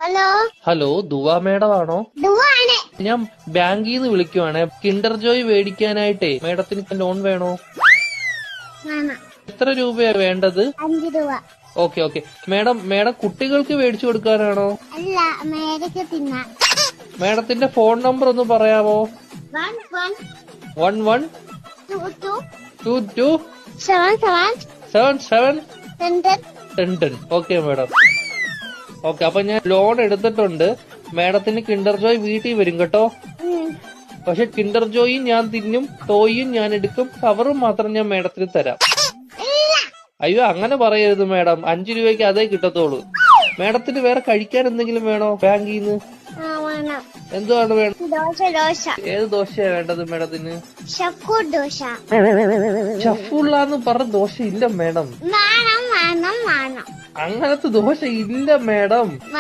Hello hello ദുവാ madam ആണോ? ദുവാണ്. ഞാൻ ബാങ്കിൽ നിന്ന് വിളിക്കുവാണ്. കിൻഡർ ജോയ് മേടിക്കാനായിട്ടേ മേഡത്തിന് ലോൺ വേണോ? വേണം. എത്ര രൂപയാ വേണ്ടത്? 5 രൂപ. ഓക്കെ മേഡം കുട്ടികൾക്ക് മേടിച്ചു കൊടുക്കാനാണോ? അല്ല, മേടിക്ക് തിന്നാൻ. മേഡത്തിന്റെ ഫോൺ നമ്പർ ഒന്ന് പറയാമോ? 11 11 22 22 77 77 10. 10. Okay madam. ഓക്കെ, അപ്പൊ ഞാൻ ലോൺ എടുത്തിട്ടുണ്ട്. മേഡത്തിന് കിൻഡർ ജോയ് വീട്ടിൽ വരും കേട്ടോ. പക്ഷെ കിൻഡർ ജോയും ഞാൻ തിന്നും, ടോയും ഞാൻ എടുക്കും, കവറും മാത്രം ഞാൻ മേഡത്തിന് തരാം. അയ്യോ, അങ്ങനെ പറയരുത് മേഡം. 5 രൂപയ്ക്ക് അതേ കിട്ടത്തോളൂ. മേഡത്തിന് വേറെ കഴിക്കാൻ എന്തെങ്കിലും വേണോ ബാങ്കിൽ നിന്ന്? എന്തുവാണ് വേണം? ദോശ. ഏത് ദോശയാ വേണ്ടത് മേഡത്തിന്? ഷക്കൂർ ദോശ. ഷഫുള്ളാന്ന് പറഞ്ഞ ദോശ ഇല്ല മേഡം. വേണം. അങ്ങനത്തെ ദോശ ഇല്ല മേഡം.